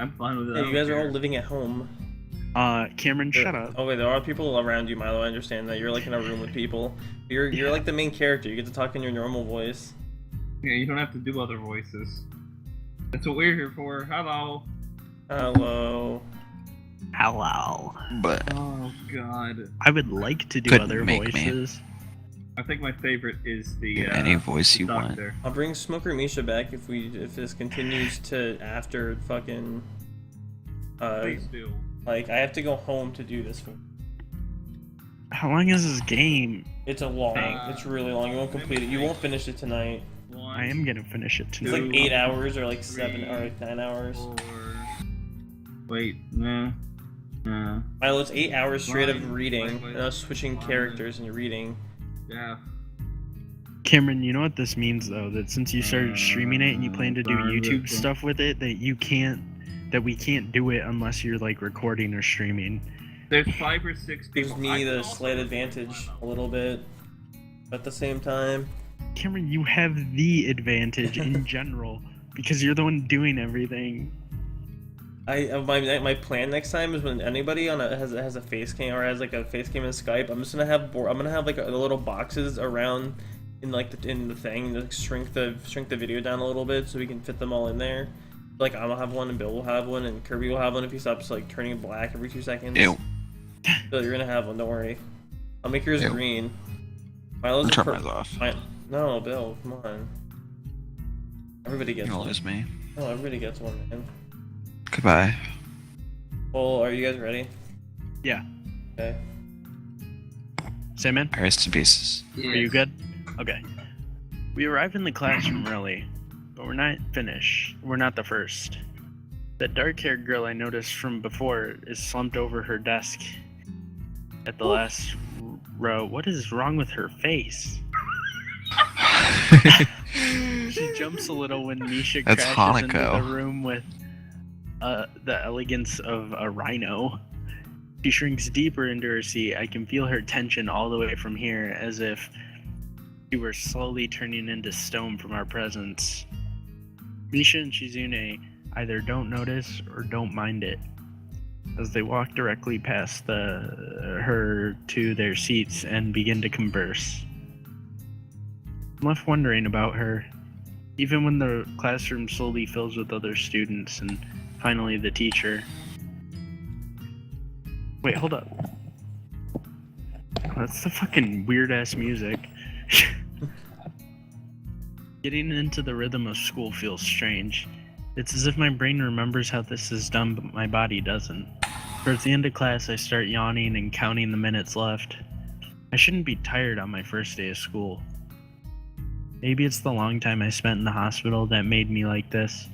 I'm fine with it. Hey, you guys are all living at home. Cameron, shut up. Oh wait, there are people around you, Milo. I understand that you're like in a room with people. You're like the main character. You get to talk in your normal voice. Yeah, you don't have to do other voices. That's what we're here for. Hello. Hello. Hello. But Oh god. I would like to do Couldn't other make me. voices. I think my favorite is the any voice the you want. doctor. I'll bring Smoker Misha back if this continues to after fucking. Please do. Like I have to go home to do this. How long is this game? It's a long. It's really long. You won't complete it. You won't finish it tonight. I am gonna finish it It's tonight. like 8 hours or like 7 or like 9 hours. 4. Wait, no. No. Milo, it's 8 hours straight of 9, reading, wait, and us switching 1, characters and reading. Yeah. Cameron, you know what this means though? That since you started streaming it and you plan to do Darn it. YouTube stuff with it, that we can't do it unless you're like recording or streaming. There's 5 or 6 people. Gives me the slight advantage a little bit. At the same time, Cameron, you have the advantage in general because you're the one doing everything. my plan next time is when anybody has a face cam or has like a face cam in Skype, I'm just gonna have like the little boxes around in like in the thing, like shrink the video down a little bit so we can fit them all in there. Like I'll have one and Bill will have one and Kirby will have one if he stops like turning black every 2 seconds. Ew. Bill, you're gonna have one. Don't worry. I'll make yours Ew. green. Milo's I'll turn mine off. No, Bill, come on. Everybody gets You'll one. lose me. No, everybody gets one, man. Goodbye. Well, are you guys ready? Yeah. Okay. Sandman, I rest in pieces. are you good? Okay. We arrive in the classroom early, but we're not finished. We're not the first. That dark-haired girl I noticed from before is slumped over her desk at the last row. What is wrong with her face? She jumps a little when Misha That's crashes into Hanako. the room with the elegance of a rhino. She shrinks deeper into her seat. I can feel her tension all the way from here, as if she were slowly turning into stone from our presence. Misha and Shizune either don't notice or don't mind it, as they walk directly past her to their seats and begin to converse. I'm left wondering about her, even when the classroom slowly fills with other students and finally the teacher. Wait, hold up. That's the fucking weird-ass music. Getting into the rhythm of school feels strange. It's as if my brain remembers how this is done, but my body doesn't. Towards the end of class, I start yawning and counting the minutes left. I shouldn't be tired on my first day of school. Maybe it's the long time I spent in the hospital that made me like this.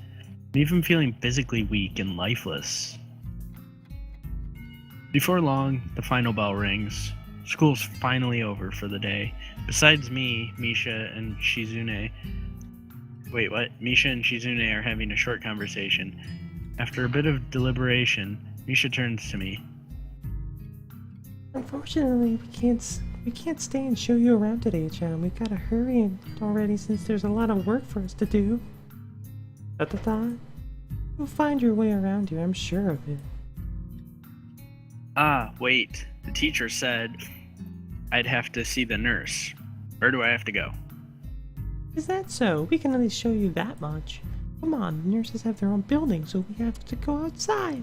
I'm even feeling physically weak and lifeless. Before long, the final bell rings. School's finally over for the day. Besides me, Misha and Shizune... Wait, what? Misha and Shizune are having a short conversation. After a bit of deliberation, Misha turns to me. Unfortunately, we can't stay and show you around today, Chan. We've got to hurry already since there's a lot of work for us to do. You'll find your way around here, I'm sure of it. Ah, wait. The teacher said I'd have to see the nurse. Where do I have to go? Is that so? We can at least show you that much. Come on, the nurses have their own building, so we have to go outside.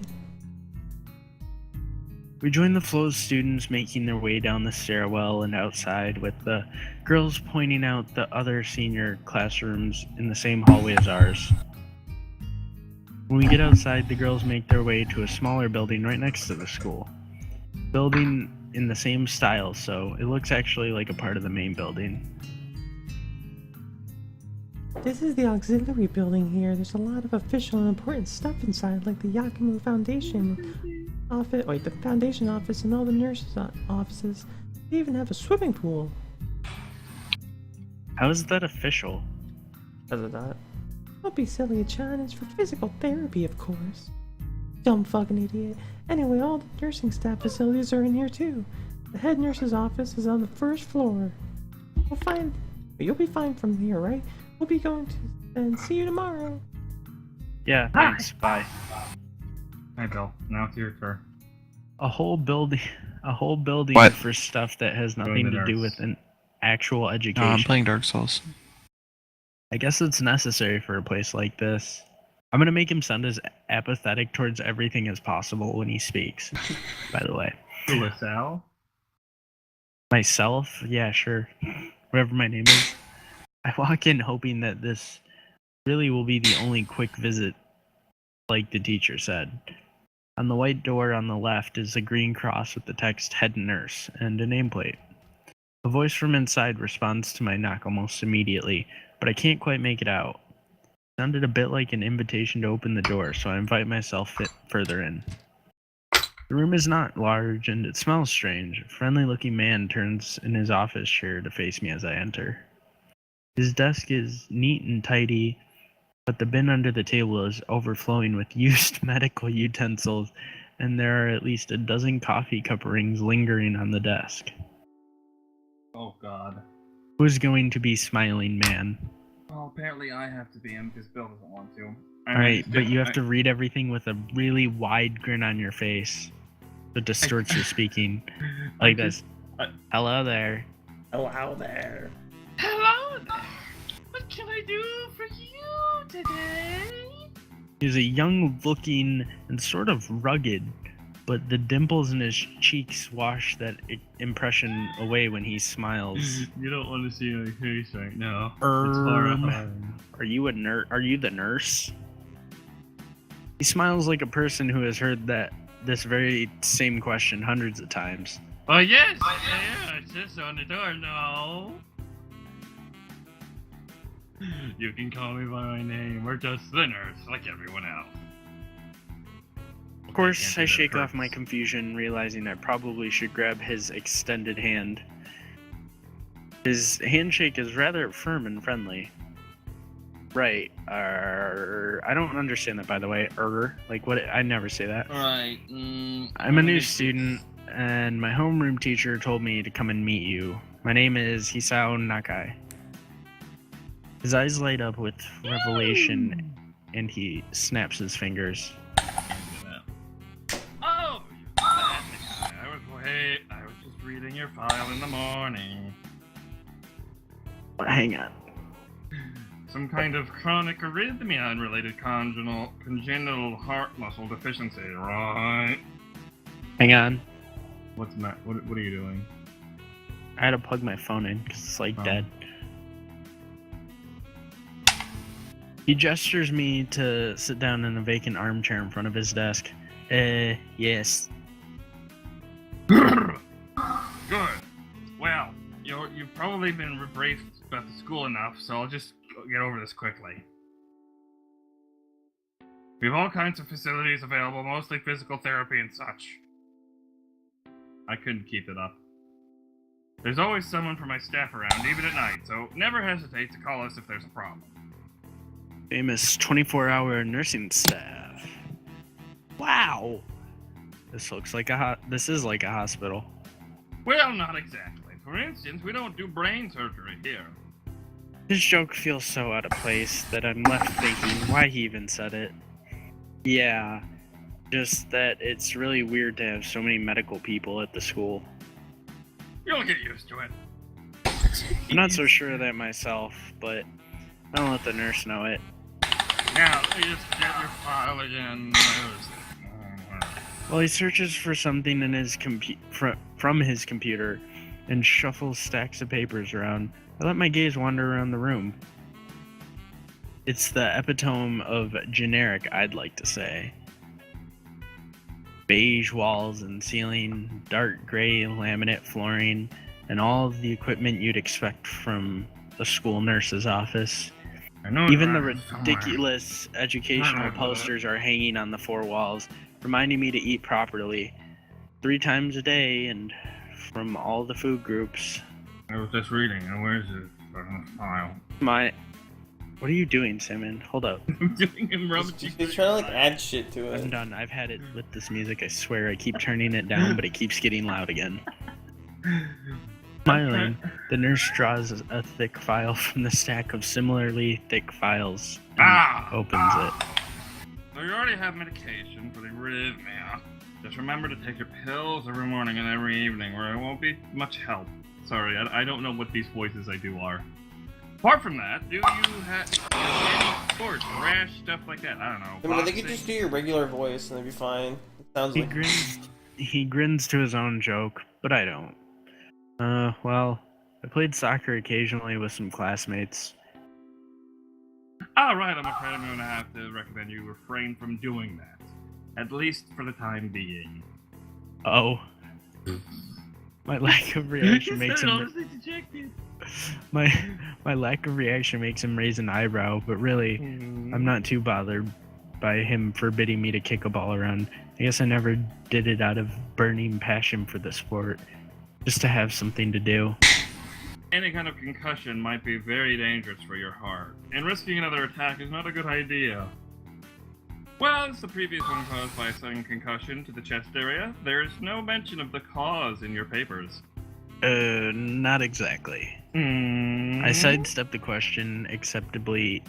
We join the flow of students making their way down the stairwell and outside, with the girls pointing out the other senior classrooms in the same hallway as ours. When we get outside, the girls make their way to a smaller building right next to the school. Building in the same style, so it looks actually like a part of the main building. This is the auxiliary building here. There's a lot of official and important stuff inside, like the Yakumo Foundation office, the Foundation office and all the nurses' offices. They even have a swimming pool. How is that official? Because of that. Don't be silly, Chan. It's for physical therapy, of course. Dumb fucking idiot. Anyway, all the nursing staff facilities are in here too. The head nurse's office is on the first floor. You'll be fine from here, right? We'll be going to and see you tomorrow. Yeah, thanks. Bye. Hi, Bill. Now it's your turn. A whole building What? for stuff that has Join nothing the to do nurse. with an actual education. No, I'm playing Dark Souls. I guess it's necessary for a place like this. I'm gonna make him sound as apathetic towards everything as possible when he speaks. By the way, Who, LaSalle? myself, yeah, sure, whatever my name is. I walk in hoping that this really will be the only quick visit, like the teacher said. On the white door on the left is a green cross with the text "Head Nurse" and a nameplate. A voice from inside responds to my knock almost immediately, but I can't quite make it out. It sounded a bit like an invitation to open the door, so I invite myself further in. The room is not large, and it smells strange. A friendly-looking man turns in his office chair to face me as I enter. His desk is neat and tidy, but the bin under the table is overflowing with used medical utensils, and there are at least a dozen coffee cup rings lingering on the desk. Oh, God. Who's going to be smiling man? Well, apparently I have to be him because Bill doesn't want to. Alright, but you have to read everything with a really wide grin on your face. It distorts your speaking. Like this. Hello there. Hello there. Hello there. What can I do for you today? He's a young-looking and sort of rugged, but the dimples in his cheeks wash that impression away when he smiles. You don't want to see my face right now. It's horrifying. Are you a nurse? Are you the nurse? He smiles like a person who has heard this very same question hundreds of times. Oh, yes! Yeah, it's just on the door, no. You can call me by my name, or just the nurse, like everyone else. Of course, I shake off my confusion, realizing I probably should grab his extended hand. His handshake is rather firm and friendly. Right, I don't understand that, by the way. Like what? I never say that. Right. I'm a new student, and my homeroom teacher told me to come and meet you. My name is Hisao Nakai. His eyes light up with revelation, and he snaps his fingers. Oh, I was just reading your file in the morning. Hang on. Some kind of chronic arrhythmia-related congenital heart muscle deficiency, right? Hang on. What's that? What are you doing? I had to plug my phone in because it's like dead. He gestures me to sit down in a vacant armchair in front of his desk. Yes. Good. Well, you've probably been briefed about the school enough, so I'll just get over this quickly. We have all kinds of facilities available, mostly physical therapy and such. I couldn't keep it up. There's always someone from my staff around, even at night, so never hesitate to call us if there's a problem. Famous 24-hour nursing staff. Wow. This is like a hospital. Well, not exactly. For instance, we don't do brain surgery here. His joke feels so out of place that I'm left thinking why he even said it. Yeah, just that it's really weird to have so many medical people at the school. You'll get used to it. I'm not so sure of that myself, but I'll let the nurse know it. Now, let me just get your file again. While he searches for something in his from his computer and shuffles stacks of papers around, I let my gaze wander around the room. It's the epitome of generic, I'd like to say. Beige walls and ceiling, dark gray laminate flooring, and all of the equipment you'd expect from a school nurse's office. Even the ridiculous educational posters are hanging on the four walls, reminding me to eat properly 3 times a day and from all the food groups. I was just reading, and where's the file? What are you doing, Simon? Hold up. I'm doing him He's trying to add shit to it. I'm done. I've had it with this music. I swear. I keep turning it down, but it keeps getting loud again. Smiling, the nurse draws a thick file from the stack of similarly thick files and opens it. you already have medication for the arrhythmia. Just remember to take your pills every morning and every evening, or it won't be much help. Sorry, I don't know what these voices I do are. Apart from that, do you have any sports, rash, stuff like that? I don't know. I mean, I think you just do your regular voice and it'll be fine. It sounds like... He grins to his own joke, but I don't. Well, I played soccer occasionally with some classmates. Alright, I'm afraid I'm going to have to recommend you refrain from doing that. At least for the time being. Oh. My lack of reaction makes him... My lack of reaction makes him raise an eyebrow, but really, I'm not too bothered by him forbidding me to kick a ball around. I guess I never did it out of burning passion for the sport, just to have something to do. Any kind of concussion might be very dangerous for your heart, and risking another attack is not a good idea. Well, as the previous one caused by a sudden concussion to the chest area, there is no mention of the cause in your papers. Not exactly. I sidestep the question acceptably,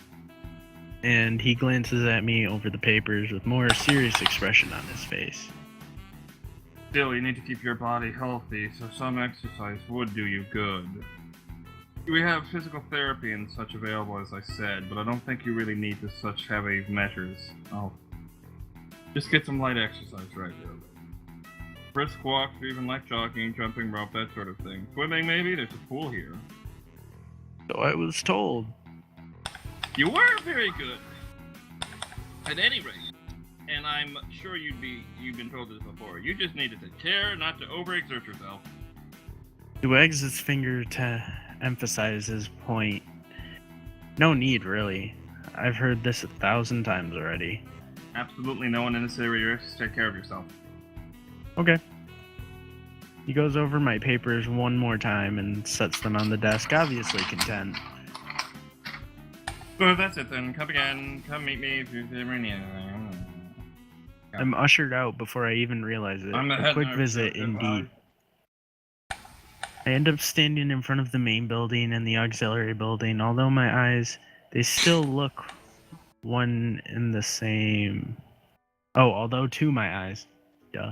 and he glances at me over the papers with more serious expression on his face. Still, you need to keep your body healthy, so some exercise would do you good. We have physical therapy and such available, as I said, but I don't think you really need to such heavy measures. Oh, just get some light exercise regularly. Brisk walks, or even light jogging, jumping rope, that sort of thing. Swimming, maybe? There's a pool here. So I was told. You were very good. At any rate, and I'm sure you've been told this before, you just need to take care not to overexert yourself. He wags his finger to emphasize his point. No need, really. I've heard this 1,000 times already. Absolutely no one in this area. Just take care of yourself. Okay. He goes over my papers one more time and sets them on the desk, obviously content. So that's it then. Come again. Come meet me if you ever need anything. I'm ushered out before I even realize it. A quick visit indeed. I end up standing in front of the main building and the auxiliary building, although my eyes, they still look one and the same. Oh, although to my eyes. Duh.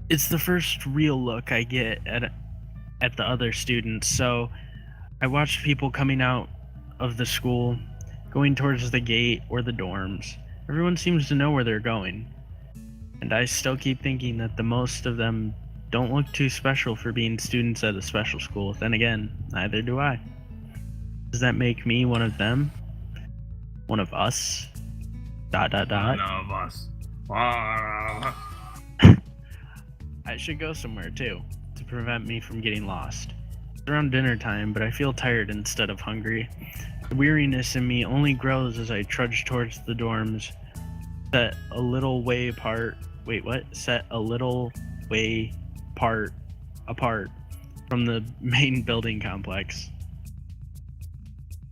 It's the first real look I get at the other students, so I watch people coming out of the school, going towards the gate or the dorms. Everyone seems to know where they're going, and I still keep thinking that the most of them don't look too special for being students at a special school. Then again, neither do I. Does that make me one of them? One of us? ... One of us. I should go somewhere too, to prevent me from getting lost. It's around dinner time, but I feel tired instead of hungry. The weariness in me only grows as I trudge towards the dorms, set a little way apart. Wait, what? Set a little way apart from the main building complex.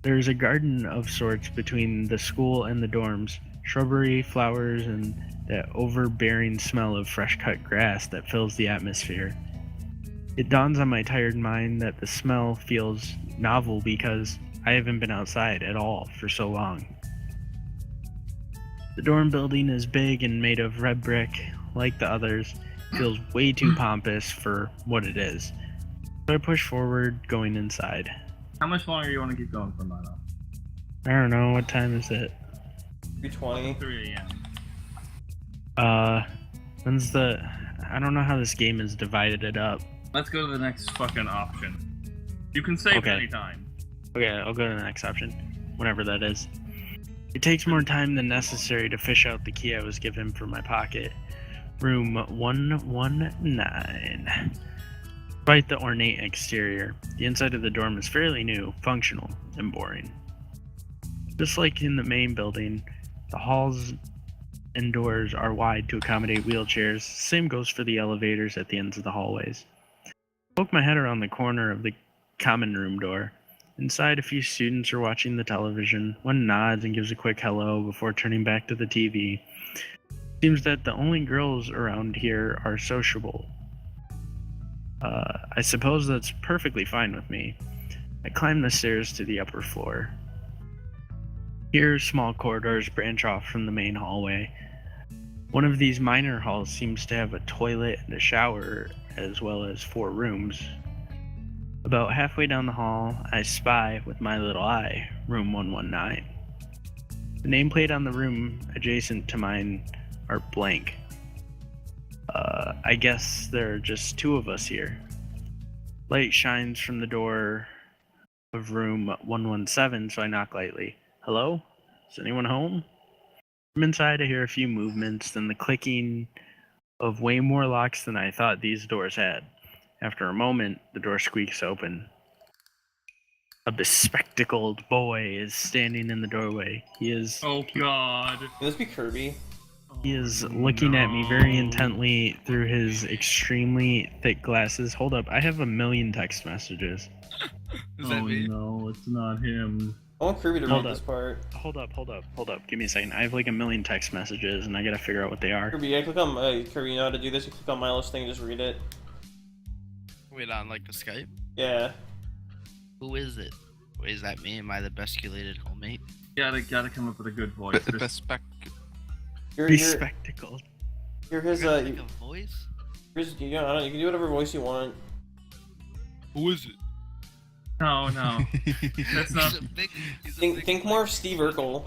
There's a garden of sorts between the school and the dorms, shrubbery, flowers, and that overbearing smell of fresh-cut grass that fills the atmosphere. It dawns on my tired mind that the smell feels novel because I haven't been outside at all for so long. The dorm building is big and made of red brick, like the others. It feels way too pompous for what it is. So I push forward, going inside. How much longer do you want to keep going for, Milo? I don't know, what time is it? 3:20. 3 a.m. When's the... I don't know how this game has divided it up. Let's go to the next fucking option. You can save Okay. any time. Okay, I'll go to the next option, whenever that is. It takes more time than necessary to fish out the key I was given for my pocket. Room 119. Despite the ornate exterior, the inside of the dorm is fairly new, functional, and boring. Just like in the main building, the halls and doors are wide to accommodate wheelchairs. Same goes for the elevators at the ends of the hallways. I poke my head around the corner of the common room door. Inside, a few students are watching the television. One nods and gives a quick hello before turning back to the TV. Seems that the only girls around here are sociable. I suppose that's perfectly fine with me. I climb the stairs to the upper floor. Here, small corridors branch off from the main hallway. One of these minor halls seems to have a toilet and a shower, as well as 4 rooms. About halfway down the hall, I spy with my little eye room 119. The nameplate on the room adjacent to mine are blank. I guess there are just 2 of us here. Light shines from the door of room 117, so I knock lightly. Hello? Is anyone home? From inside, I hear a few movements, then the clicking of way more locks than I thought these doors had. After a moment, the door squeaks open. A bespectacled boy is standing in the doorway. He is Oh God. Can this be Kirby? He is looking at me very intently through his extremely thick glasses. Hold up, I have 1 million text messages. Is that me? No, it's not him. I want Kirby to Hold read up. this part. Hold up. Give me a second. I have like 1 million text messages and I gotta figure out what they are. Kirby, I click on Kirby. You know how to do this? You click on Milo's thing, and just read it. Wait, on like the Skype? Yeah. Who is it? Wait, is that me? Am I the bespeculated homemate? Gotta come up with a good voice. You're Bespectacled. you're his I think a voice? here's, you know, I don't know, you can do whatever voice you want. Who is it? No, that's not. Think more of Steve Urkel.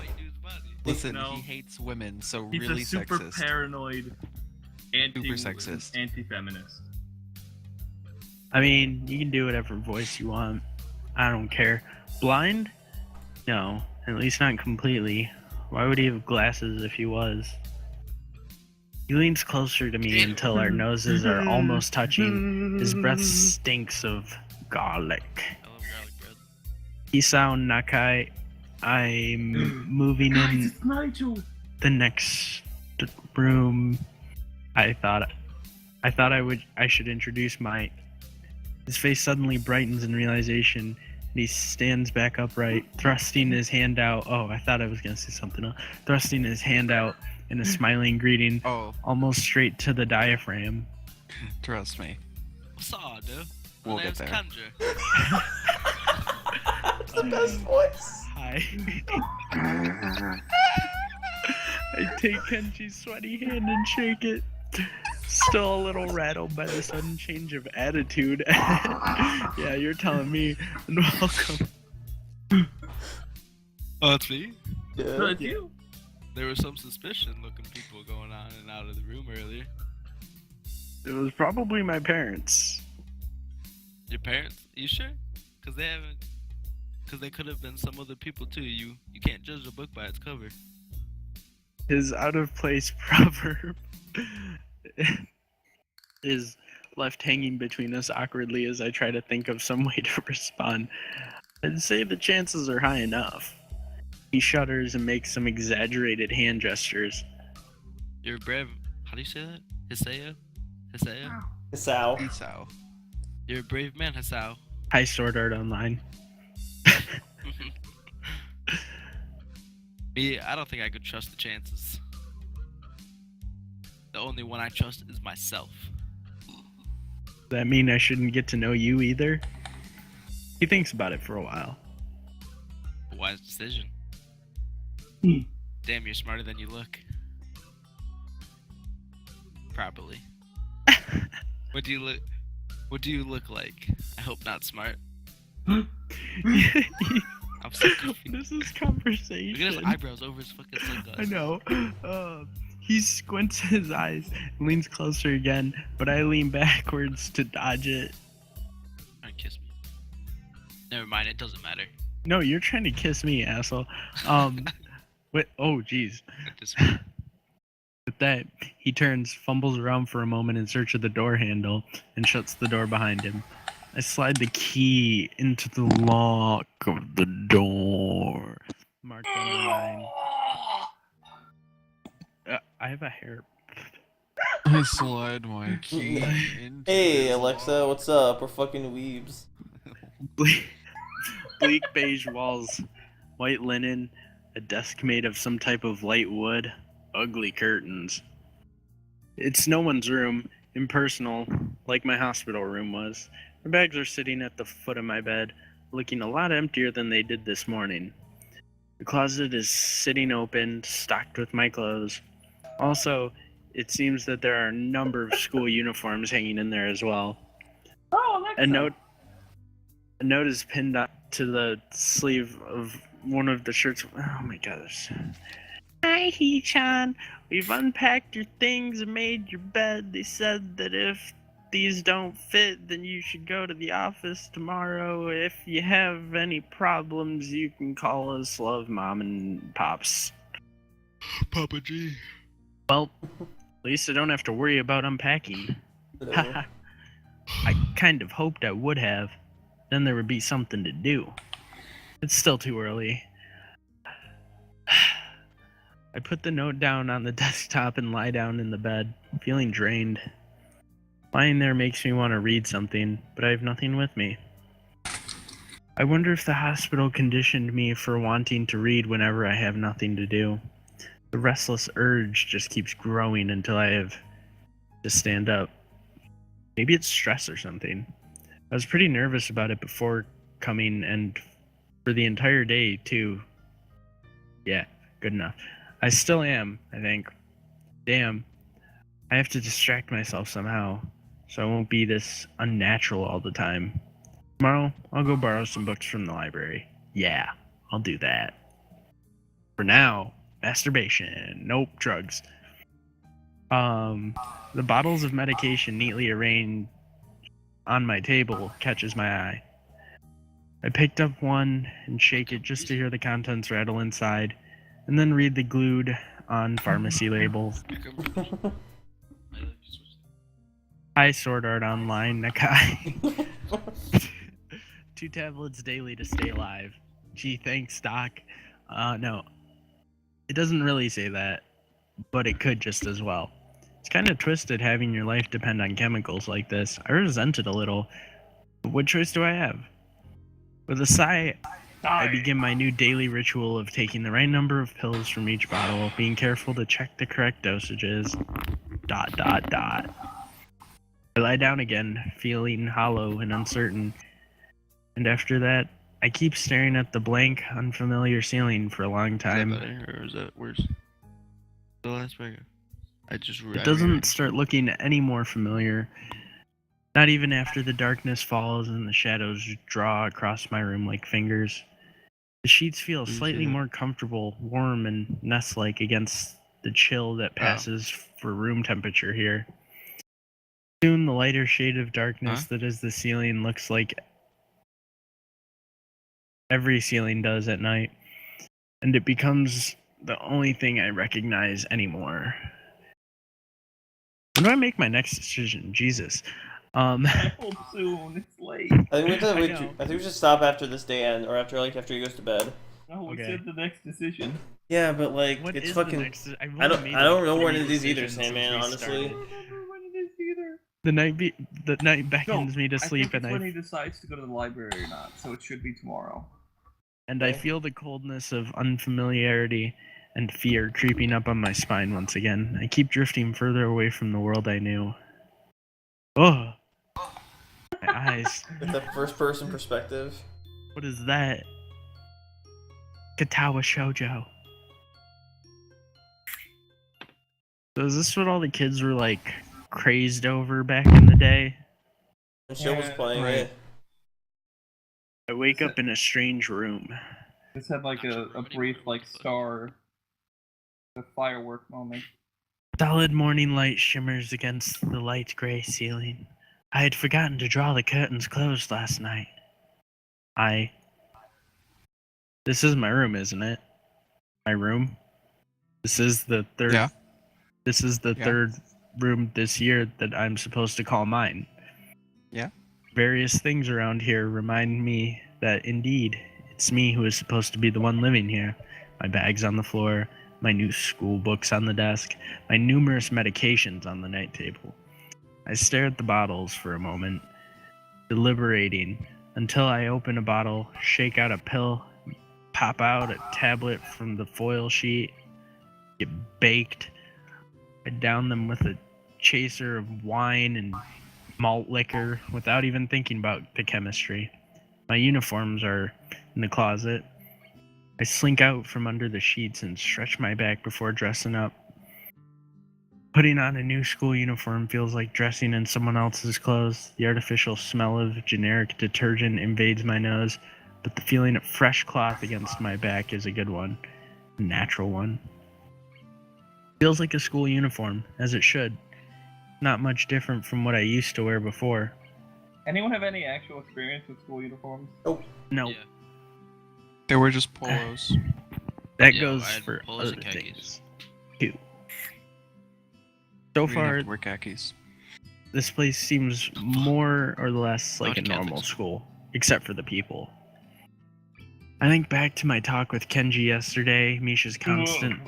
Listen, No. he hates women, so He's really a super sexist. paranoid, sexist. anti-feminist. I mean, you can do whatever voice you want. I don't care. Blind? No, at least not completely. Why would he have glasses if he was? He leans closer to me until our noses are almost touching. His breath stinks of garlic. I love garlic bread. Isao Nakai, I'm moving in It's Nigel. the next room. I thought I should introduce my. His face suddenly brightens in realization, and he stands back upright, thrusting his hand out. Oh, I thought I was gonna say something else. Thrusting his hand out in a smiling greeting, Oh, almost straight to the diaphragm. trust me. What's up, dude? We'll My get name's there. Kanja. That's the best voice. Hi. I take Kenji's sweaty hand and shake it. Still a little rattled by the sudden change of attitude. Yeah, you're telling me. And welcome. Oh, it's me? Yeah. Good you. There was some suspicion-looking people going on and out of the room earlier. It was probably my parents. Your parents? You sure? Cause they haven't. Cause they could have been some other people too. You can't judge a book by its cover. His out of place proverb is left hanging between us awkwardly as I try to think of some way to respond. I'd say the chances are high enough. He shudders and makes some exaggerated hand gestures. You're brave. How do you say that? Hiseo? Hiseo? Isao. Esau. You're a brave man, Hisao. Hi, Sword Art Online. Me, I don't think I could trust the chances. The only one I trust is myself. Does that mean I shouldn't get to know you either? He thinks about it for a while. A wise decision. Damn, you're smarter than you look. Probably. What do you look? What do you look like? I hope not smart. I'm so confused. This is conversation. Look at his eyebrows over his fucking sunglasses. I know. He squints his eyes and leans closer again, but I lean backwards to dodge it. Trying to kiss me. Never mind, it doesn't matter. No, you're trying to kiss me, asshole. Wait. Oh, jeez. Just- With that, he turns, fumbles around for a moment in search of the door handle, and shuts the door behind him. I slide the key into the lock of the door. Marked on the line. I have a hair. I slide my key into Hey his Alexa, what's up? We're fucking weebs. Bleak beige walls, white linen, a desk made of some type of light wood, ugly curtains. It's no one's room, impersonal, like my hospital room was. My bags are sitting at the foot of my bed, looking a lot emptier than they did this morning. The closet is sitting open, stocked with my clothes. Also, it seems that there are a number of school uniforms hanging in there as well. Oh, A note is pinned to the sleeve of one of the shirts. Oh my gosh. Hi, Hee-chan. We've unpacked your things and made your bed. They said that if these don't fit, then you should go to the office tomorrow. If you have any problems, you can call us. Love, Mom and Pops. Papa G. Well, at least I don't have to worry about unpacking. No. I kind of hoped I would have. Then there would be something to do. It's still too early. I put the note down on the desktop and lie down in the bed, feeling drained. Lying there makes me want to read something, but I have nothing with me. I wonder if the hospital conditioned me for wanting to read whenever I have nothing to do. The restless urge just keeps growing until I have to stand up. Maybe it's stress or something. I was pretty nervous about it before coming and for the entire day, too. Yeah, good enough. I still am, I think. Damn. I have to distract myself somehow, so I won't be this unnatural all the time. Tomorrow, I'll go borrow some books from the library. Yeah, I'll do that. For now, masturbation. Nope, drugs. The bottles of medication neatly arranged on my table catches my eye. I picked up one and shake it just to hear the contents rattle inside, and then read the glued on pharmacy label. Hi, Sword Art Online, Nakai. 2 tablets daily to stay alive. Gee, thanks, Doc. No. It doesn't really say that, but it could just as well. It's kind of twisted having your life depend on chemicals like this. I resent it a little, but what choice do I have? With a sigh, I begin my new daily ritual of taking the right number of pills from each bottle, being careful to check the correct dosages. ... I lie down again, feeling hollow and uncertain, and after that, I keep staring at the blank, unfamiliar ceiling for a long time. Is that better, or is that worse? The last paragraph. It doesn't start looking any more familiar, not even after the darkness falls and the shadows draw across my room like fingers. The sheets feel slightly more comfortable, warm, and nest-like against the chill that passes for room temperature here. Soon, the lighter shade of darkness that is the ceiling looks like every ceiling does at night, and it becomes the only thing I recognize anymore. When do I make my next decision? Jesus. I hope soon. It's late. I think we should stop after this day end, or after he goes to bed. No, we Okay. said the next decision. Yeah, but like What it's is the fucking. next? I don't know when it is either, Sandman. Honestly. I don't remember when it is either. The night beckons me to I sleep, think and it's when he decides to go to the library or not, so it should be tomorrow. I feel the coldness of unfamiliarity and fear creeping up on my spine once again. I keep drifting further away from the world I knew. Oh, my eyes. With the first-person perspective. What is that? Katawa Shoujo. So is this what all the kids were like crazed over back in the day? And Show was playing right. it. I wake up in a strange room. This had like a brief like star, a firework moment. Solid morning light shimmers against the light gray ceiling. I had forgotten to draw the curtains closed last night. This is my room, isn't it? My room? This is the third... Yeah. This is the Yeah. third room this year that I'm supposed to call mine. Yeah. Various things around here remind me that indeed, it's me who is supposed to be the one living here. My bags on the floor, my new school books on the desk, my numerous medications on the night table. I stare at the bottles for a moment, deliberating, until I open a bottle, shake out a pill, pop out a tablet from the foil sheet, get baked. I down them with a chaser of wine and malt liquor without even thinking about the chemistry. My uniforms are in the closet. I slink out from under the sheets and stretch my back before dressing up. Putting on a new school uniform feels like dressing in someone else's clothes. The artificial smell of generic detergent invades my nose, but the feeling of fresh cloth against my back is a good one. A natural one. Feels like a school uniform, as it should. Not much different from what I used to wear before. Anyone have any actual experience with school uniforms? No, Yeah. They were just polos. that Yeah, goes I had for polos other and khakis. things, too. So We didn't have far, to wear khakis. this place seems more or less like a Not a Catholic normal school, except for the people. I think back to my talk with Kenji yesterday, Misha's constant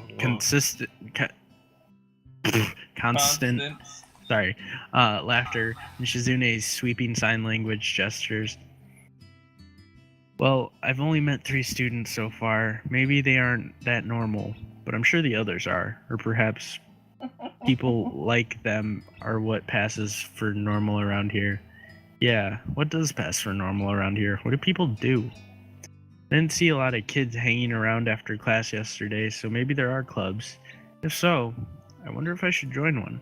laughter, and Shizune's sweeping sign language gestures. Well, I've only met 3 students so far. Maybe they aren't that normal, but I'm sure the others are, or perhaps people like them are what passes for normal around here. Yeah, what does pass for normal around here? What do people do? I didn't see a lot of kids hanging around after class yesterday, so maybe there are clubs. If so, I wonder if I should join one.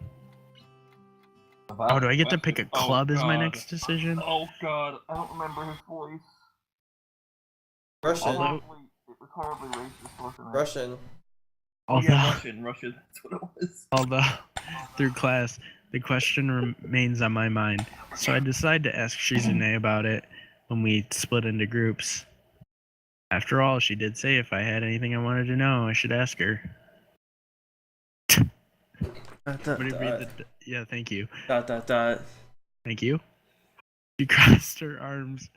Oh, do I get to pick a club as my next decision? Oh god, I don't remember his voice. Russian. Although- It was horribly racist, wasn't it? Russian. Oh yeah, Although, Russian, that's what it was. although through class, the question remains on my mind, so I decide to ask Shizune about it when we split into groups. After all, she did say if I had anything I wanted to know, I should ask her. Yeah, thank you. Thank you. She crossed her arms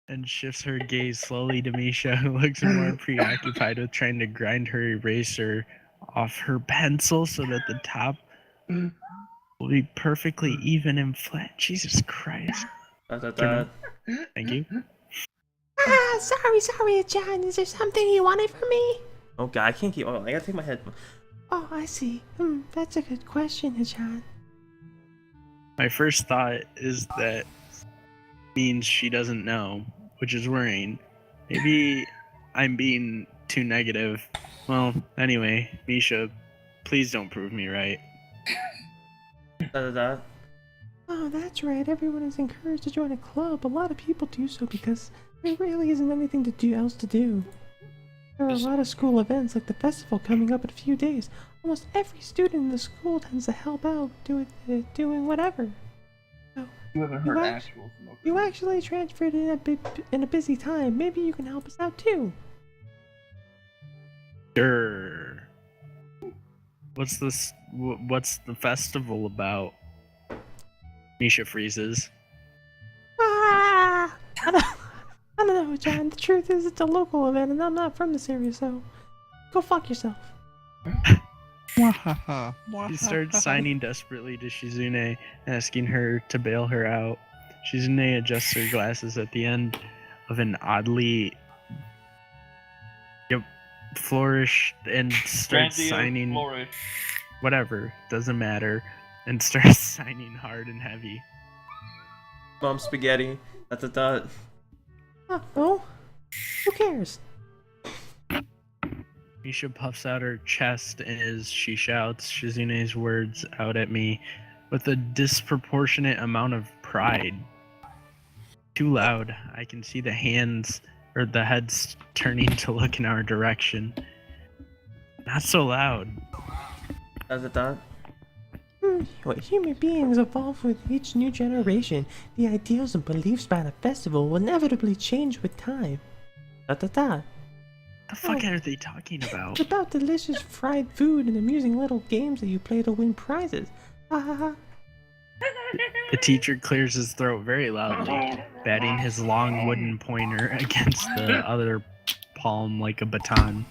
and shifts her gaze slowly to Misha, who looks more preoccupied with trying to grind her eraser off her pencil so that the top will be perfectly even and flat. Jesus Christ. Thank you. Sorry, John. Is there something you wanted from me? Oh god, I can't keep. Oh, I gotta take my head. Oh, I see. That's a good question, John. My first thought is that means she doesn't know, which is worrying. Maybe I'm being too negative. Well, anyway, Misha, please don't prove me right. Oh, that's right. Everyone is encouraged to join a club. A lot of people do so because there really isn't anything else to do. There are a lot of school events like the festival coming up in a few days. Almost every student in the school tends to help out doing whatever. So, You haven't heard actual smoke. you actually transferred in a busy time. Maybe you can help us out too. Sure. What's this? What's the festival about? Misha freezes. I don't know, John. The truth is, it's a local event, and I'm not from this area, so go fuck yourself. He starts signing desperately to Shizune, asking her to bail her out. Shizune adjusts her glasses at the end of an oddly flourish and starts signing. Flourish. Whatever, doesn't matter, and starts signing hard and heavy. Mom spaghetti. Oh, well, who cares? Misha puffs out her chest as she shouts Shizune's words out at me with a disproportionate amount of pride. Too loud, I can see the heads turning to look in our direction. Not so loud. What human beings evolve with each new generation. The ideals and beliefs about a festival will inevitably change with time. The fuck are they talking about? It's about delicious fried food and amusing little games that you play to win prizes. Ha ha ha. The teacher clears his throat very loudly, batting his long wooden pointer against the other palm like a baton.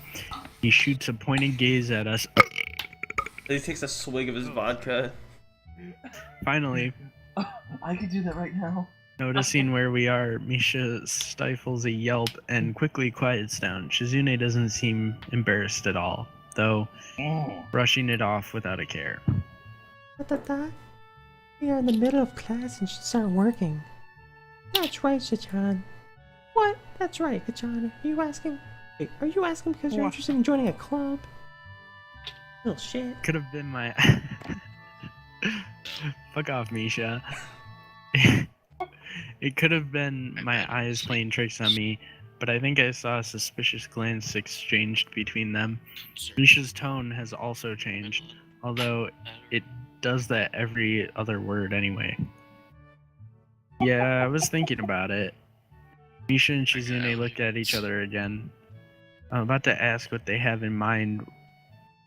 He shoots a pointed gaze at us. He takes a swig of his vodka. Finally, I could do that right now. noticing where we are, Misha stifles a yelp and quickly quiets down. Shizune doesn't seem embarrassed at all, though brushing it off without a care. We are in the middle of class and should start working. That's right, Shichan. What? That's right, Hachan. Are you asking Wait, are you asking because you're interested in joining a club? Little shit. Could have been my. Fuck off, Misha. It could have been my eyes playing tricks on me, but I think I saw a suspicious glance exchanged between them. Misha's tone has also changed, although it does that every other word anyway. Yeah, I was thinking about it. Misha and Shizune looked at each other again. I'm about to ask what they have in mind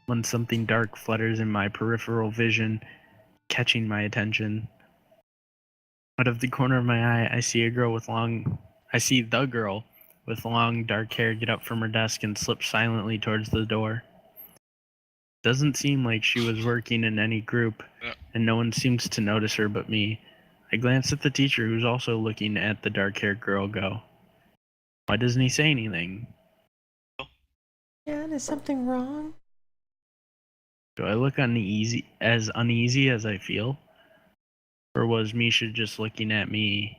when something dark flutters in my peripheral vision, catching my attention. Out of the corner of my eye, I see the girl with long dark hair get up from her desk and slip silently towards the door. Doesn't seem like she was working in any group, and no one seems to notice her but me. I glance at the teacher, who's also looking at the dark-haired girl, go. Why doesn't he say anything? Jan, is something wrong? Do I look uneasy as I feel? Or was Misha just looking at me,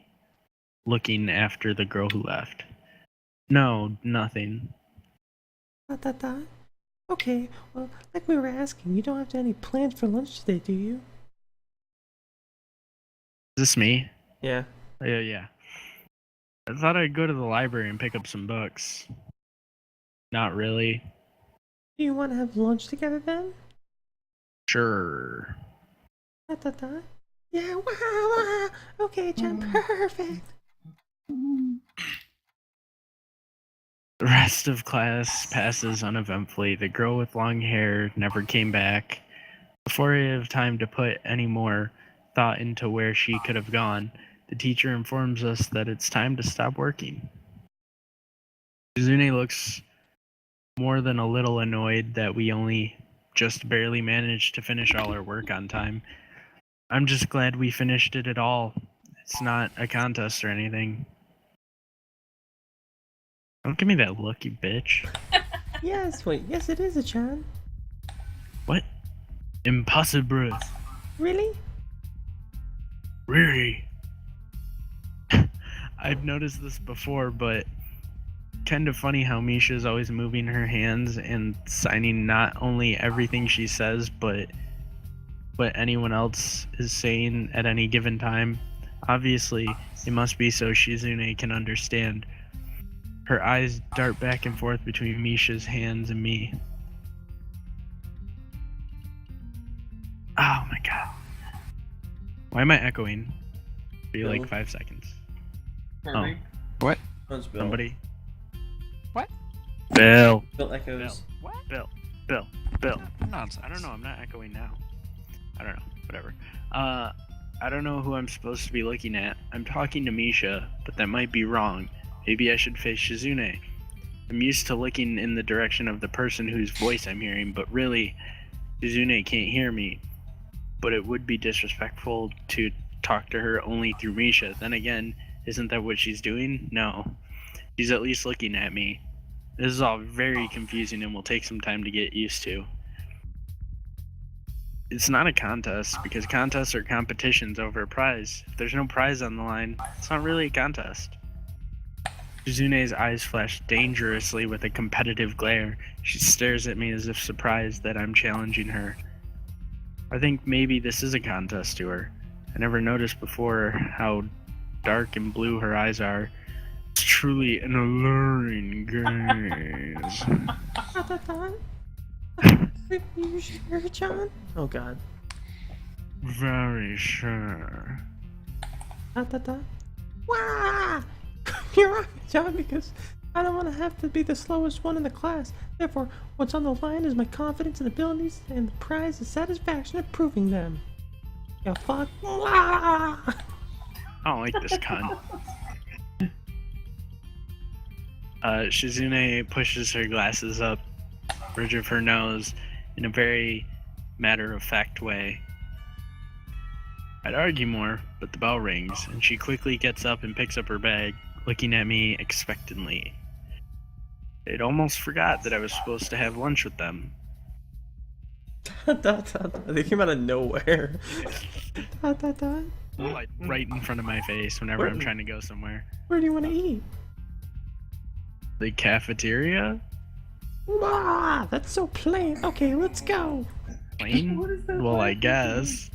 looking after the girl who left? No, nothing. Dot. Okay, well, like we were asking, you don't have any plans for lunch today, do you? Is this me? Yeah. Yeah. I thought I'd go to the library and pick up some books. Not really. Do you want to have lunch together then? Sure. Dot. Yeah, wow. Okay, Jan, perfect. The rest of class passes uneventfully. The girl with long hair never came back. Before I have time to put any more thought into where she could have gone, the teacher informs us that it's time to stop working. Shizune looks more than a little annoyed that we only just barely managed to finish all our work on time. I'm just glad we finished it at all. It's not a contest or anything. Don't give me that look, you bitch. Yes, wait, yes it is a Chan. What? Impossible. Really? Really? I've noticed this before, but kind of funny how Misha's always moving her hands and signing not only everything she says, but what anyone else is saying at any given time. Obviously, it must be so Shizune can understand. Her eyes dart back and forth between Misha's hands and me. Oh my god. Why am I echoing? Be like 5 seconds. Oh, What? That's Bill. somebody. What? Bill. Bill echoes. What? Bill. Nonsense. I don't know, I'm not echoing now. I don't know, whatever. I don't know who I'm supposed to be looking at. I'm talking to Misha, but that might be wrong. Maybe I should face Shizune. I'm used to looking in the direction of the person whose voice I'm hearing, but really, Shizune can't hear me. But it would be disrespectful to talk to her only through Misha. Then again, isn't that what she's doing? No. She's at least looking at me. This is all very confusing and will take some time to get used to. It's not a contest, because contests are competitions over a prize. If there's no prize on the line, it's not really a contest. Shizune's eyes flash dangerously with a competitive glare. She stares at me as if surprised that I'm challenging her. I think maybe this is a contest to her. I never noticed before how dark and blue her eyes are. It's truly an alluring gaze. You sure, John? Oh god. Very sure. Wah! You're right, John, because I don't want to have to be the slowest one in the class. Therefore, what's on the line is my confidence and abilities, and the prize is satisfaction of proving them. Yeah, fuck. Wah! I don't like this cunt. Shizune pushes her glasses up, bridge of her nose, in a very matter-of-fact way. I'd argue more, but the bell rings, and she quickly gets up and picks up her bag, looking at me expectantly. I'd almost forgot that I was supposed to have lunch with them. They came out of nowhere. Like right in front of my face whenever I'm trying to go somewhere. Where do you want to eat? The cafeteria? Ah, that's so plain. Okay, let's go. Plane? Well, I guess.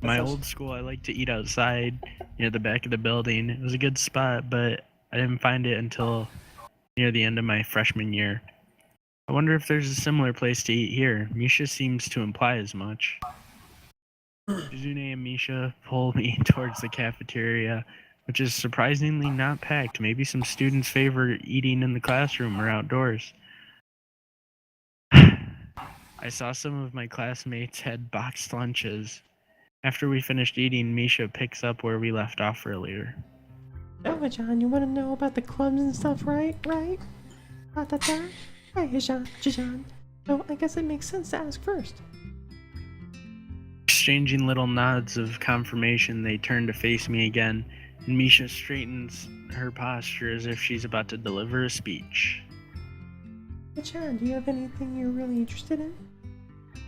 My That's old school, I like to eat outside near the back of the building. It was a good spot, but I didn't find it until near the end of my freshman year. I wonder if there's a similar place to eat here. Misha seems to imply as much. Shizune and Misha pull me towards the cafeteria, which is surprisingly not packed. Maybe some students favor eating in the classroom or outdoors. I saw some of my classmates had boxed lunches. After we finished eating, Misha picks up where we left off earlier. Oh, John, you want to know about the clubs and stuff, right? Right? Da. Right, John. So I guess it makes sense to ask first. Exchanging little nods of confirmation, they turn to face me again, and Misha straightens her posture as if she's about to deliver a speech. Hey, John, do you have anything you're really interested in? I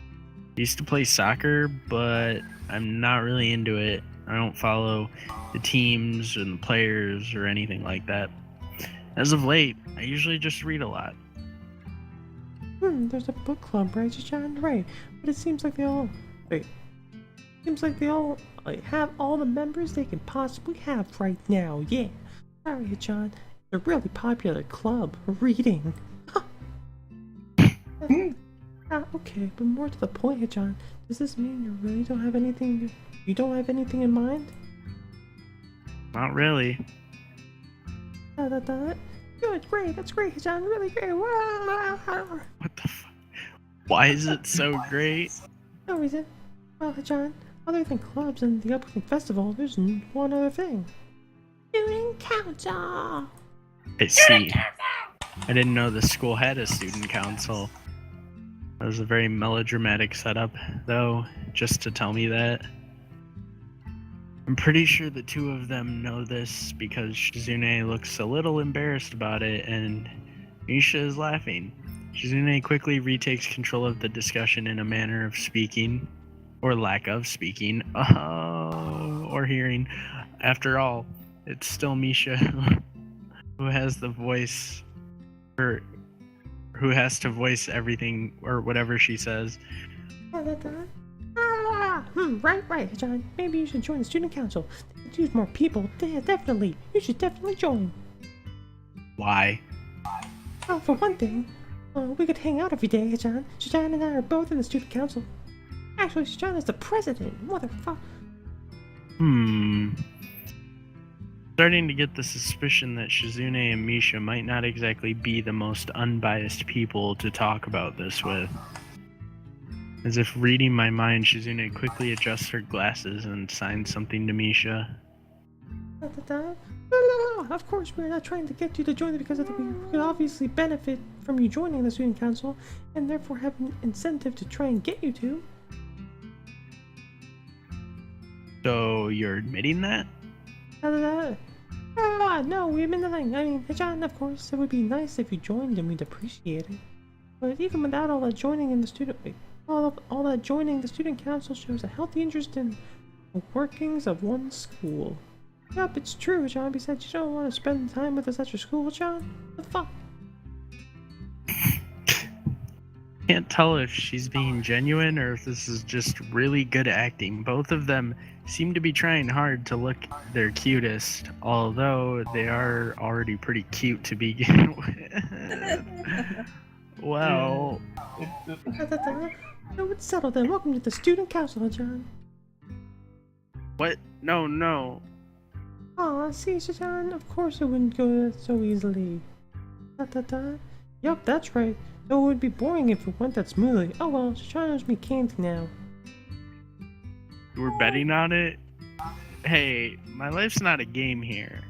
used to play soccer, but I'm not really into it. I don't follow the teams and the players or anything like that. As of late, I usually just read a lot. There's a book club, right, John? Right, but it seems like they all... Wait. Seems like they all have all the members they can possibly have right now, yeah. Sorry, John. It's a really popular club. Reading. Okay, but more to the point, John. Does this mean you really don't have anything... You don't have anything in mind? Not really. Good, great, that's great, John, really great. What the fuck? Why is it so great? No reason. Well, John, other than clubs and the upcoming festival, there's one other thing. Student council! I see. I didn't know the school had a student council. That was a very melodramatic setup, though, just to tell me that. I'm pretty sure the two of them know this because Shizune looks a little embarrassed about it and Misha is laughing. Shizune quickly retakes control of the discussion in a manner of speaking, or lack of speaking, or hearing. After all, it's still Misha who has the voice, or who has to voice everything or whatever she says. Right, John. Maybe you should join the student council. They could use more people. Yeah, definitely. You should definitely join. Why? Well, for one thing, we could hang out every day, John. John and I are both in the student council. Actually, John is the president. Motherfucker. Starting to get the suspicion that Shizune and Misha might not exactly be the most unbiased people to talk about this with. As if reading my mind, Shizune quickly adjusts her glasses and signs something to Misha. No. Of course, we're not trying to get you to join it because we could obviously benefit from you joining the student council and therefore have an incentive to try and get you to. So you're admitting that? No, we admit nothing. I mean, John, of course, it would be nice if you joined and we'd appreciate it. But even without all that joining in the student... All that joining the student council shows a healthy interest in the workings of one school. Yep, it's true, John. Besides, you don't want to spend time with us at your school, John? The fuck? Can't tell if she's being genuine or if this is just really good acting. Both of them seem to be trying hard to look their cutest, although they are already pretty cute to begin with. Well... No, it's settled then. Welcome to the student council, John. What? No. Aw, see, John, of course it wouldn't go so easily. Yup, that's right. Though it would be boring if it went that smoothly. Oh well, John owes me candy now. We're betting on it? Hey, my life's not a game here.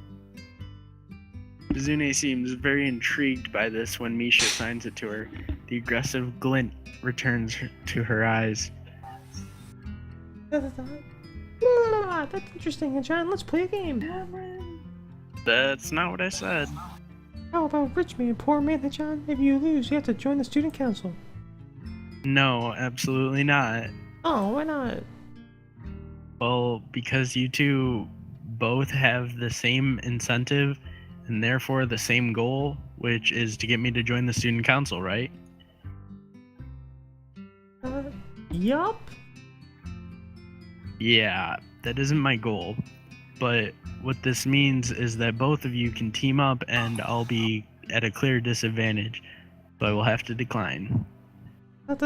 Shizune seems very intrigued by this when Misha signs it to her. The aggressive glint returns to her eyes. That's interesting, John. Let's play a game. That's not what I said. How about rich man, poor man, John? If you lose, you have to join the student council. No, absolutely not. Oh, why not? Well, because you two both have the same incentive and therefore the same goal, which is to get me to join the student council, right? Yup. Yeah, that isn't my goal. But what this means is that both of you can team up and I'll be at a clear disadvantage. So I will have to decline. Hey,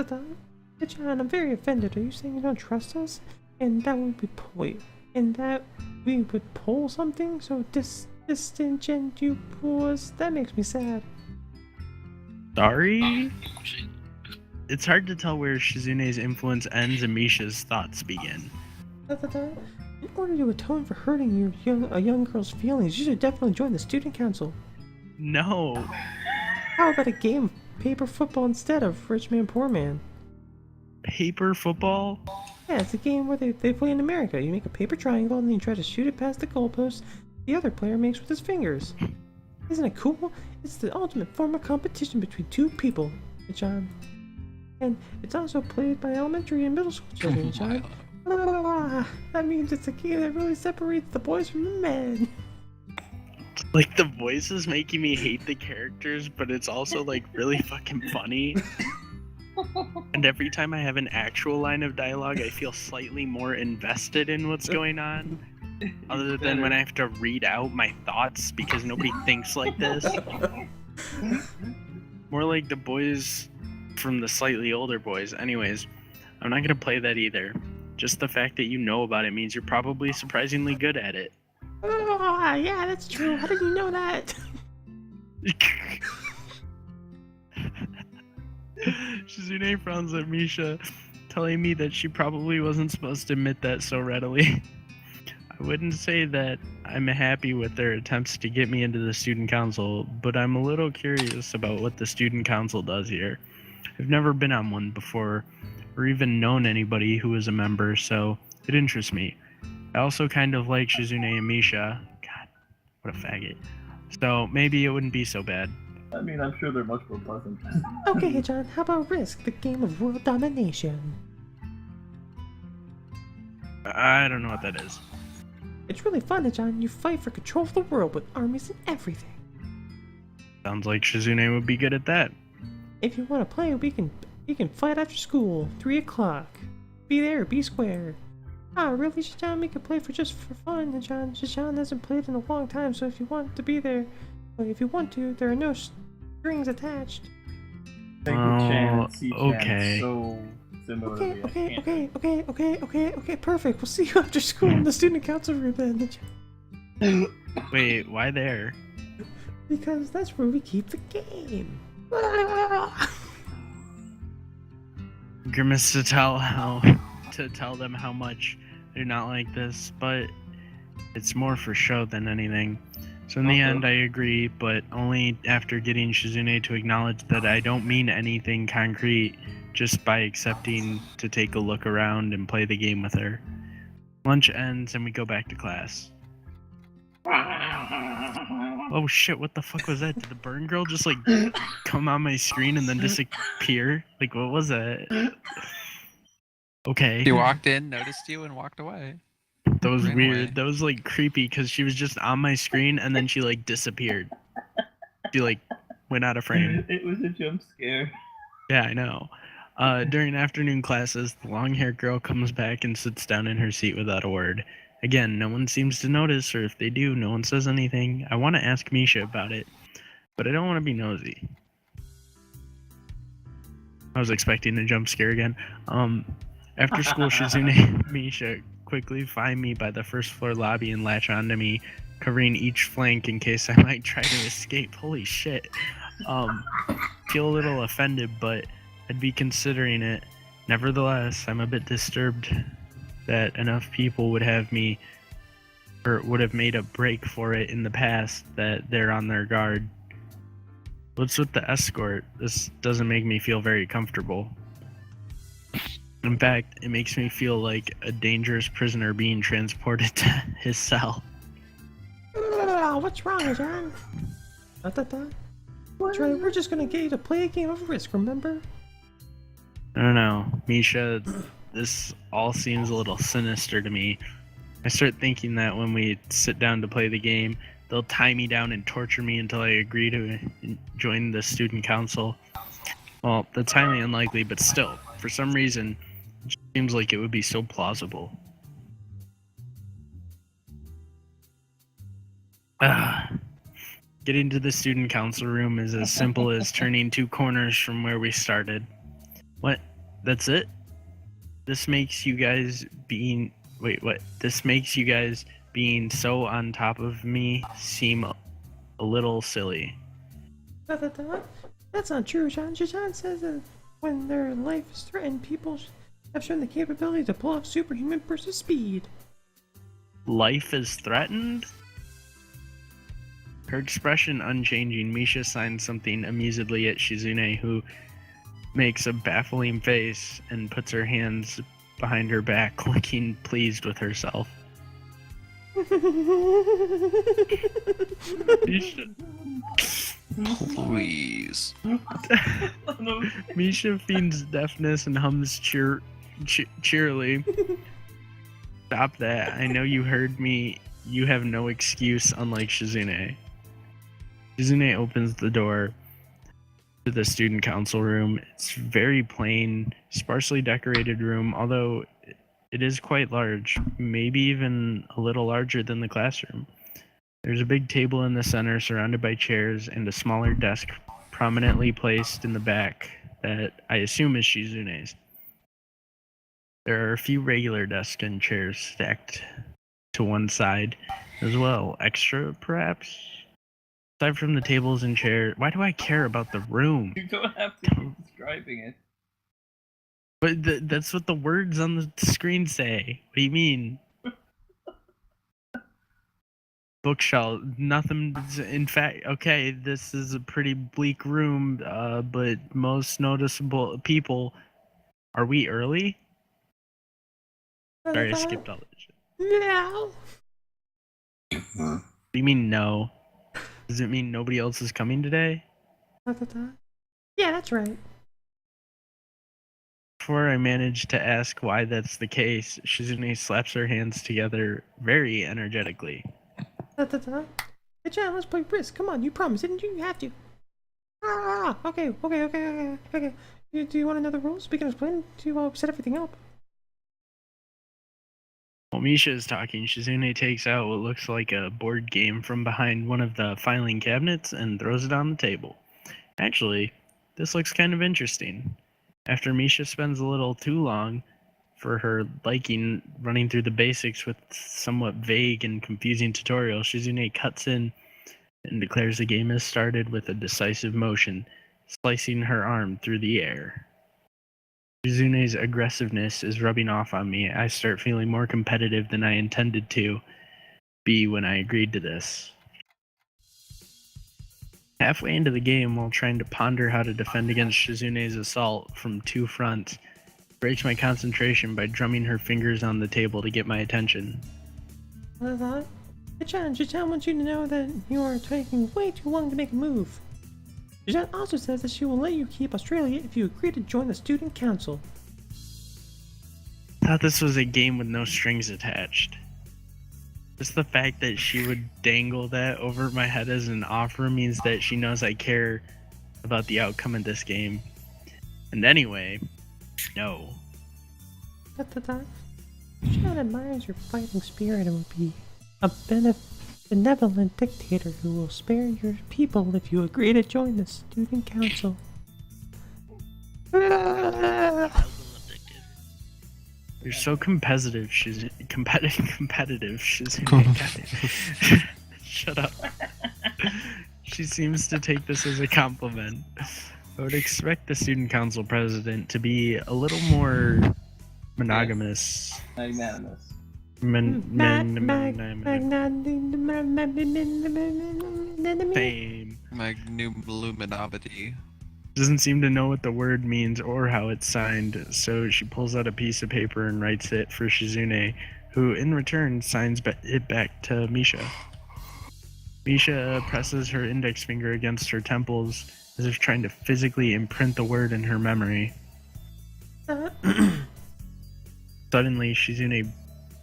John, I'm very offended. Are you saying you don't trust us? And that we would wait, and that we would pull something so distant you pull us? That makes me sad. Sorry? Shit. It's hard to tell where Shizune's influence ends and Misha's thoughts begin. In order to atone for hurting a young girl's feelings, you should definitely join the student council. No. How about a game of paper football instead of rich man, poor man? Paper football? Yeah, it's a game where they play in America. You make a paper triangle and then you try to shoot it past the goalpost the other player makes with his fingers. Isn't it cool? It's the ultimate form of competition between two people, John. And it's also played by elementary and middle school children, John. That means it's a game that really separates the boys from the men. Like, the voice is making me hate the characters, but it's also, like, really fucking funny. And every time I have an actual line of dialogue, I feel slightly more invested in what's going on. Other than when I have to read out my thoughts because nobody thinks like this. More like the boys from the slightly older boys. Anyways, I'm not gonna play that either. Just the fact that you know about it means you're probably surprisingly good at it. Yeah, that's true. How did you know that? Shizune frowns at Misha, telling me that she probably wasn't supposed to admit that so readily. I wouldn't say that I'm happy with their attempts to get me into the student council, but I'm a little curious about what the student council does here. I've never been on one before, or even known anybody who was a member, so it interests me. I also kind of like Shizune and Misha. God, what a faggot. So maybe it wouldn't be so bad. I mean, I'm sure they're much more pleasant. Okay, John, how about Risk, the game of world domination? I don't know what that is. It's really fun, John. You fight for control of the world with armies and everything. Sounds like Shizune would be good at that. If you want to play, we can fight after school, 3 o'clock. Be there, be square. Really, John? We can play for fun, John. John hasn't played in a long time, so if you want to be there, if you want to, there are no strings attached. Thank you, Chan. See, Chan, okay. So similar to me. Okay, perfect. We'll see you after school in the student council room then. Wait, why there? Because that's where we keep the game. Grimace to tell them how much I do not like this, but it's more for show than anything. So in the end, I agree, but only after getting Shizune to acknowledge that I don't mean anything concrete, just by accepting to take a look around and play the game with her. Lunch ends and we go back to class. Oh shit, what the fuck was that? Did the burn girl just like come on my screen and then disappear? Like, what was that? Okay. She walked in, noticed you, and walked away. That was Ran weird. away. That was like creepy because she was just on my screen and then she like disappeared. She like went out of frame. It was a jump scare. Yeah, I know. During afternoon classes, the long-haired girl comes back and sits down in her seat without a word. Again, no one seems to notice, or if they do, no one says anything. I want to ask Misha about it, but I don't want to be nosy. I was expecting a jump scare again. After school, Shizune and Misha quickly find me by the first floor lobby and latch onto me, covering each flank in case I might try to escape. Holy shit. Feel a little offended, but I'd be considering it. Nevertheless, I'm a bit disturbed that enough people would have me, or would have made a break for it in the past, that they're on their guard. What's with the escort? This doesn't make me feel very comfortable. In fact, it makes me feel like a dangerous prisoner being transported to his cell. What's wrong, John? That's right, we're just gonna get you to play a game of Risk, remember? I don't know, Misha, this all seems a little sinister to me. I start thinking that when we sit down to play the game, they'll tie me down and torture me until I agree to join the student council. Well, that's highly unlikely, but still, for some reason, it seems like it would be so plausible. Getting to the student council room is as simple as turning 2 corners from where we started. What? That's it? This makes you guys being... Wait, what? This makes you guys being so on top of me seem a little silly. That's not true, John. John says that when their life is threatened, people have shown the capability to pull off superhuman bursts of speed. Life is threatened? Her expression unchanging, Misha signs something amusedly at Shizune, who makes a baffling face and puts her hands behind her back, looking pleased with herself. Misha. Please. Misha feigns deafness and hums cheerily. Stop that. I know you heard me. You have no excuse, unlike Shizune. Shizune opens the door to the student council room. It's very plain, sparsely decorated room, although it is quite large, maybe even a little larger than the classroom. There's a big table in the center surrounded by chairs and a smaller desk prominently placed in the back that I assume is Shizune's. There are a few regular desks and chairs stacked to one side as well. Extra, perhaps? Aside from the tables and chairs, why do I care about the room? You don't have to keep describing it. But that's what the words on the screen say. What do you mean? Bookshelf, nothing. In fact, okay, this is a pretty bleak room, but most noticeable people. Are we early? Sorry, I skipped all that shit. No. What do you mean no? Does it mean nobody else is coming today? Yeah, that's right. Before I manage to ask why that's the case, Shizune slaps her hands together very energetically. Hey, John, let's play Brisk. Come on, you promised, didn't you? You have to. Okay. Do you want to know the rules? We can explain to set everything up. While Misha is talking, Shizune takes out what looks like a board game from behind one of the filing cabinets and throws it on the table. Actually, this looks kind of interesting. After Misha spends a little too long for her liking running through the basics with somewhat vague and confusing tutorial, Shizune cuts in and declares the game has started with a decisive motion, slicing her arm through the air. Shizune's aggressiveness is rubbing off on me. I start feeling more competitive than I intended to be when I agreed to this. Halfway into the game, while trying to ponder how to defend against Shizune's assault from 2 fronts, breaks my concentration by drumming her fingers on the table to get my attention. Hey, John wants you to know that you are taking way too long to make a move. John also says that she will let you keep Australia if you agree to join the student council. I thought this was a game with no strings attached. Just the fact that she would dangle that over my head as an offer means that she knows I care about the outcome of this game. And anyway, no. John admires your fighting spirit and will be a benevolent dictator who will spare your people if you agree to join the student council. You're so competitive, competitive. Shut up. She seems to take this as a compliment. I would expect the student council president to be a little more monogamous. Magnanimous. Fame. Magnanimity. Doesn't seem to know what the word means or how it's signed, so she pulls out a piece of paper and writes it for Shizune, who in return signs it back to Misha. Misha presses her index finger against her temples as if trying to physically imprint the word in her memory. Suddenly, Shizune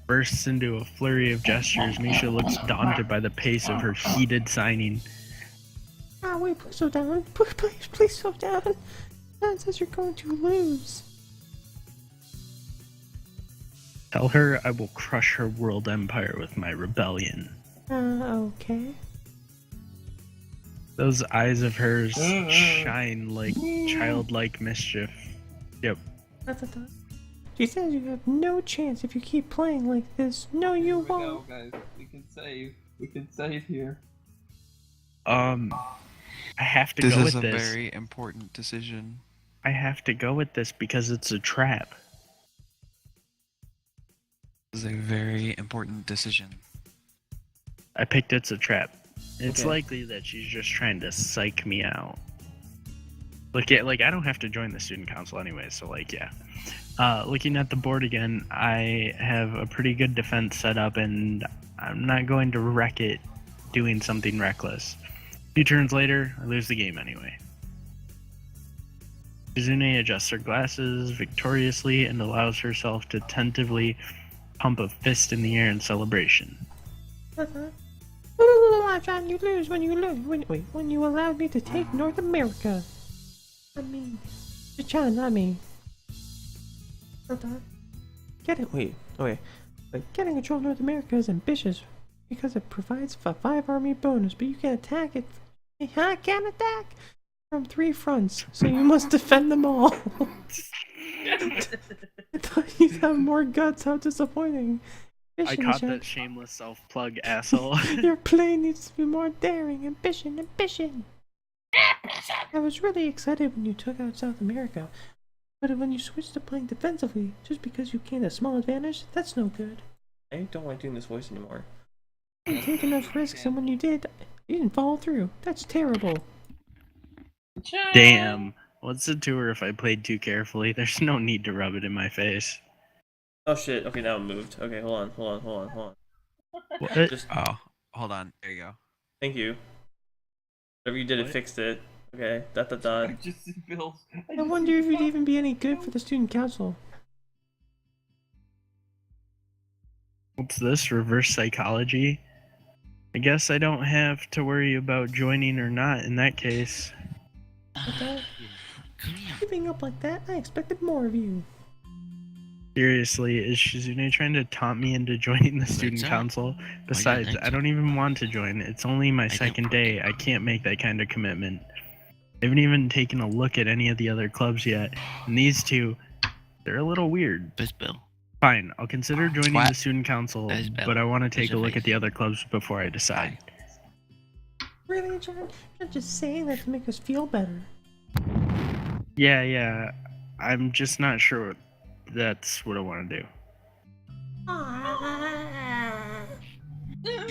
bursts into a flurry of gestures. Misha looks daunted by the pace of her heated signing. Ah, wait, please slow down. Please slow down. Dad says you're going to lose. Tell her I will crush her world empire with my rebellion. Okay. Those eyes of hers shine like childlike mischief. Yep. She says you have no chance if you keep playing like this. No, you Here we won't. go, guys. We can save. We can save here. I have to This go is with a this. very important decision. I have to go with this because it's a trap. This is a very important decision. I picked it's a trap. It's Okay. likely that she's just trying to psych me out. Like I don't have to join the student council anyway, so like yeah. Looking at the board again, I have a pretty good defense set up, and I'm not going to wreck it doing something reckless. A few turns later, I lose the game anyway. Izune adjusts her glasses victoriously and allows herself to tentatively pump a fist in the air in celebration. John, you lose when you lose. When you allowed me to take North America. I mean, John, not me. Wait, okay. Getting control of North America is ambitious because it provides a 5 army bonus, but you can attack it. I can't attack from 3 fronts, so you must defend them all. I thought you'd have more guts. How disappointing. I Ambition, caught John. that shameless self-plug, asshole. Your play needs to be more daring. Ambition. I was really excited when you took out South America, but when you switched to playing defensively, just because you gained a small advantage, that's no good. I don't like doing this voice anymore. You take enough risks, and when you did, you didn't follow through. That's terrible. Damn. What's the tour if I played too carefully? There's no need to rub it in my face. Oh shit, okay, now it moved. Okay, hold on. What? Just, Oh, hold on. There you go. thank you. Whatever you did, What? it fixed it. Okay, dot. I just see Bill's. I wonder if you'd even be any good for the student council. What's this? Reverse psychology? I guess I don't have to worry about joining or not in that case. Keeping up like that, I expected more of you. Seriously, is Shizune trying to taunt me into joining the student so. council? Besides, think I so? don't even want to join. It's only my don't. second day. I can't make that kind of commitment. I haven't even taken a look at any of the other clubs yet. And these two, they're a little weird. Best Bill. Fine, I'll consider joining What? the student council, As Bill. but I want to As take a your look face. at the other clubs before I decide. Really, John? You're just saying that to make us feel better. Yeah, I'm just not sure that's what I want to do. That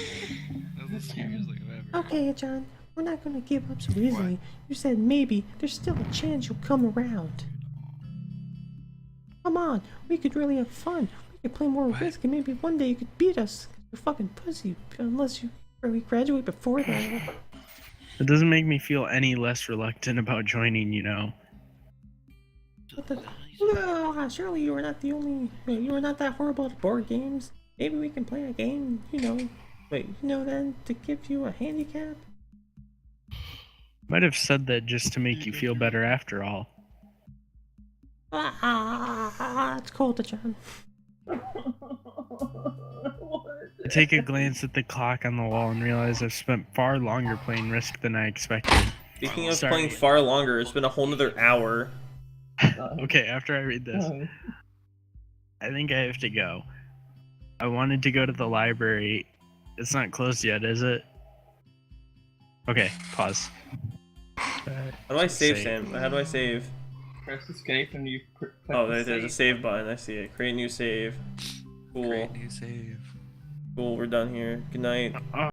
was the scariest thing I've ever. Okay, John, we're not gonna give up so easily. You said maybe there's still a chance you'll come around. Come on, we could really have fun. We could play more risk, and maybe one day you could beat us. You're fucking pussy, unless you really graduate before that. It doesn't make me feel any less reluctant about joining, you know. What the? Surely you were not the only. You were not that horrible at board games. Maybe we can play a game. Then to give you a handicap. Might have said that just to make you feel better after all. It's cold, John. I take a glance at the clock on the wall and realize I've spent far longer playing Risk than I expected. Speaking of Sorry. playing far longer, it's been a whole nother hour. Okay, after I read this, I think I have to go. I wanted to go to the library. It's not closed yet, is it? Okay, pause. How do I save, Sam? How do I save? Press escape and you. Oh, there's a save button. I see it. Create new save. Cool. Great new save. Cool. We're done here. Good night.